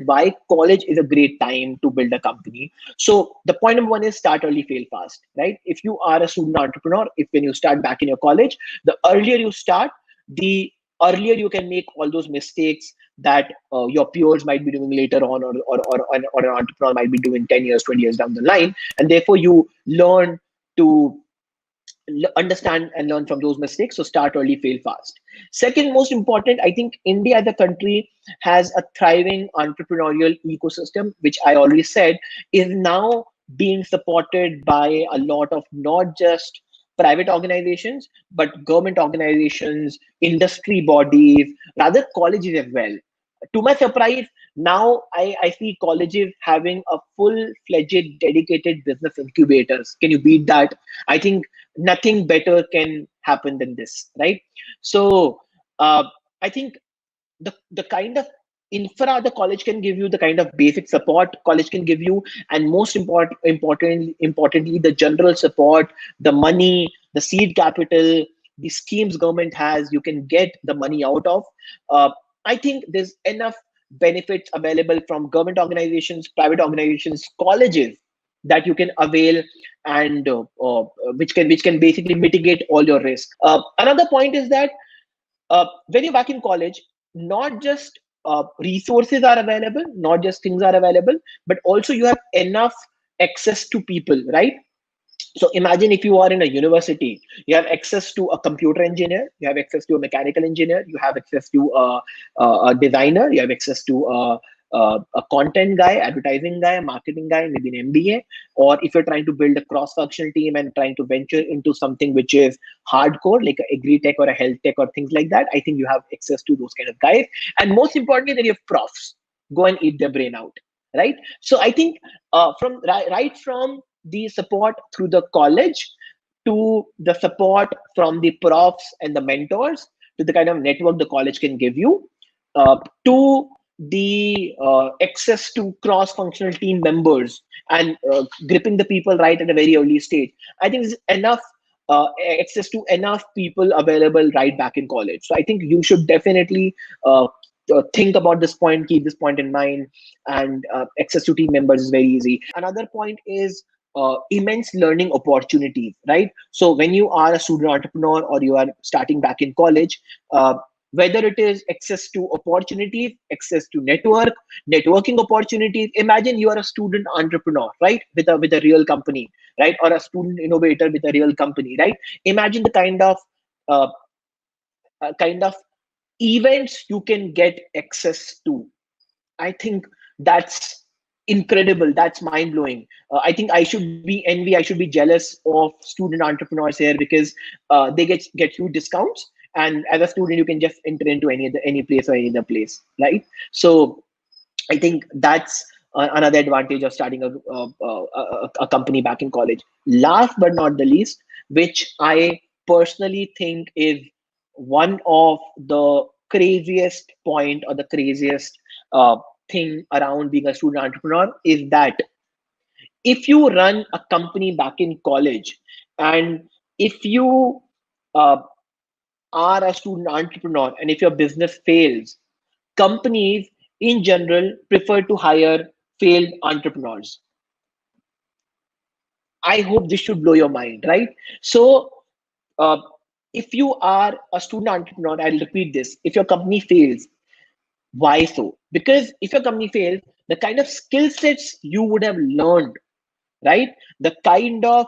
why college is a great time to build a company. So the point number one is start early, fail fast, right? If you are a student entrepreneur, if when you start back in your college, the earlier you start, the earlier you can make all those mistakes that your peers might be doing later on, or an entrepreneur might be doing 10 years, 20 years down the line. And therefore you learn to understand and learn from those mistakes. So start early, fail fast. Second most important, I think India as a country has a thriving entrepreneurial ecosystem, which I already said is now being supported by a lot of not just private organizations, but government organizations, industry bodies, rather colleges as well. To my surprise, now I see colleges having a full-fledged dedicated business incubators. Can you beat that? I think nothing better can happen than this, right? So uh, I think the kind of infra the college can give you, the kind of basic support college can give you, and most importantly, the general support, the money, the seed capital, the schemes government has, you can get the money out of. uh, I think there's enough benefits available from government organizations, private organizations, colleges, that you can avail, and which can basically mitigate all your risk. Another point is that when you're back in college, not just resources are available, not just things are available, but also you have enough access to people, right? So imagine if you are in a university, you have access to a computer engineer, you have access to a mechanical engineer, you have access to a designer, you have access to a content guy, advertising guy, marketing guy, maybe an MBA. Or if you're trying to build a cross-functional team and trying to venture into something which is hardcore, like a agri tech or a health tech or things like that, I think you have access to those kind of guys. And most importantly, then you have profs. Go and eat their brain out, right? So I think from right from the support through the college to the support from the profs and the mentors to the kind of network the college can give you, to the access to cross-functional team members and gripping the people right at a very early stage. I think there's enough access to enough people available right back in college. So I think you should definitely think about this point, keep this point in mind, and access to team members is very easy. Another point is immense learning opportunities, right? So when you are a student entrepreneur or you are starting back in college, whether it is access to opportunities, access to networking opportunities. Imagine you are a student entrepreneur, right, with a real company, right, or a student innovator with a real company, right? Imagine the uh, kind of events you can get access to. I think that's incredible. That's mind blowing. I think I should be envy. I should be jealous of student entrepreneurs here, because they get huge discounts. And as a student, you can just enter into any place or any other place, right? So I think that's another advantage of starting a company back in college. Last but not the least, which I personally think is one of the craziest point or the craziest thing around being a student entrepreneur, is that if you run a company back in college, and if you uh, are a student entrepreneur, and if your business fails, companies in general prefer to hire failed entrepreneurs. I hope this should blow your mind, right? So, uh, if you are a student entrepreneur, I'll repeat this: if your company fails, why so? Because if your company fails, the kind of skill sets you would have learned, right? The kind of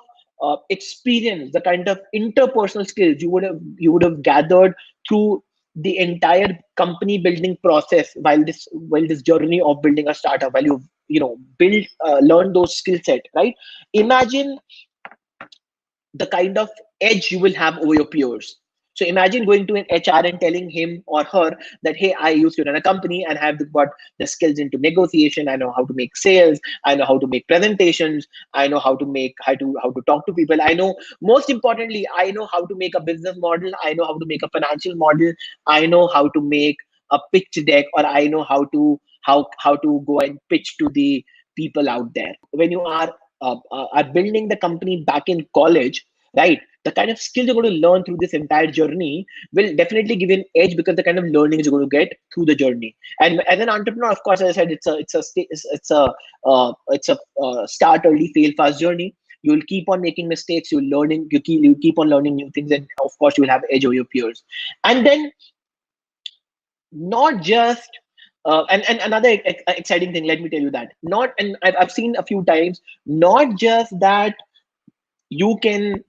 experience, the kind of interpersonal skills you would have gathered through the entire company building process, while this journey of building a startup, while you build learn those skill set, right? Imagine the kind of edge you will have over your peers. So imagine going to an HR and telling him or her that, hey, I used to run a company and have got the skills into negotiation. I know how to make sales. I know how to make presentations. I know how to talk to people. I know, most importantly, I know how to make a business model. I know how to make a financial model. I know how to make a pitch deck, or I know how to go and pitch to the people out there. When you are building the company back in college, right? the kind of skills you're going to learn through this entire journey will definitely give you an edge, because the kind of learnings you're going to get through the journey. And as an entrepreneur, of course, as I said, it's a start early, fail fast journey. You'll keep on making mistakes. You keep on learning new things, and of course, you will have edge over your peers. And then not just and another exciting thing, let me tell you that, not and I've seen a few times, not just that you can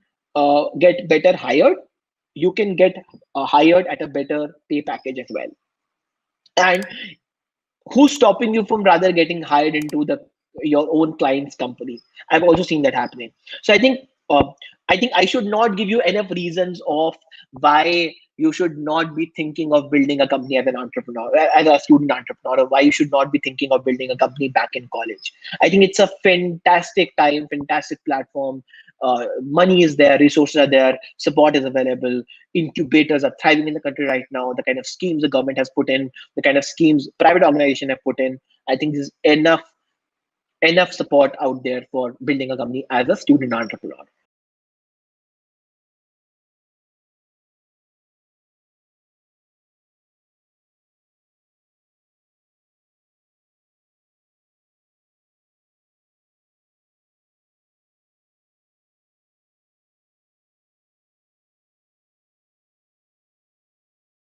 get better hired, you can get hired at a better pay package as well. And who's stopping you from rather getting hired into the your own client's company? I've also seen that happening. So uh, I think I should not give you enough reasons of why you should not be thinking of building a company as an entrepreneur, as a student entrepreneur, or why you should not be thinking of building a company back in college. I think it's a fantastic time, fantastic platform. Money is there, resources are there, support is available, incubators are thriving in the country right now. The kind of schemes the government has put in, the kind of schemes private organization have put in, I think there's enough support out there for building a company as a student entrepreneur.